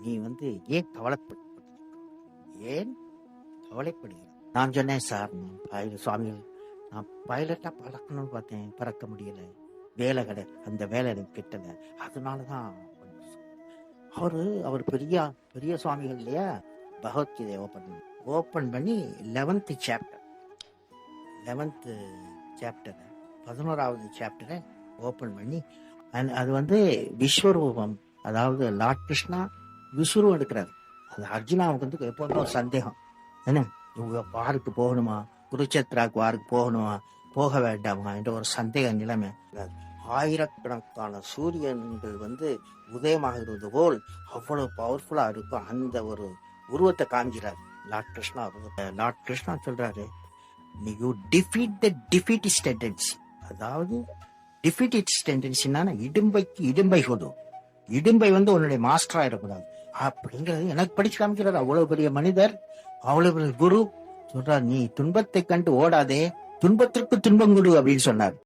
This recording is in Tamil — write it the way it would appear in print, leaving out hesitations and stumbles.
நீ ஏன் ஏன் கவலைப்படுகிறாய்? நான் சொன்னேன், சார் சுவாமிகள், நான் பைலட்டா பறக்கணும்னு பார்த்தேன், பறக்க முடியல. வேலை அந்த வேலை எனக்கு கிட்டல. அதனாலதான் அவர் பெரிய பெரிய சுவாமிகள் இல்லையா, பகவத்கீதை ஓபன் பண்ணி 11th சாப்டர் 11வது சாப்டரை ஓபன் பண்ணி, அது விஸ்வரூபம், அதாவது லார்ட் கிருஷ்ணா விஸ்வரூபம் எடுக்கிறாரு. அது அர்ஜுனாவுக்கு எப்போதும் ஒரு சந்தேகம், என்ன இவங்க வாருக்கு போகணுமா, குருச்சேத்ராக்கு வாருக்கு போகணுமா, போக வேண்டாமா என்ற ஒரு சந்தேக நிலைமை. ஆயிரக்கணக்கான சூரியன்கள் உதயமாகிறது போல் அவ்வளவு பவர்ஃபுல்லா இருக்கும். அந்த ஒரு உருவத்தை காண்கிறார் லார்ட் கிருஷ்ணா. லார்ட் கிருஷ்ணா சொல்றாரு, you defeat the defeatist tendency. அதாவது டிஃபீட்டிஸ்ட் டெண்டன்சினா இடும்பைக்கு இடும்பை கொடு, இடும்பை உன்னுடைய மாஸ்டரா இருக்கக்கூடாது அப்படிங்கிறது எனக்கு படிச்சு காமிக்கிறார். அவ்வளவு பெரிய மனிதர், அவ்வளவு பெரிய குரு சொல்றார், நீ துன்பத்தை கண்டு ஓடாதே, துன்பத்திற்கு துன்பம் கொடு அப்படின்னு சொன்னார்.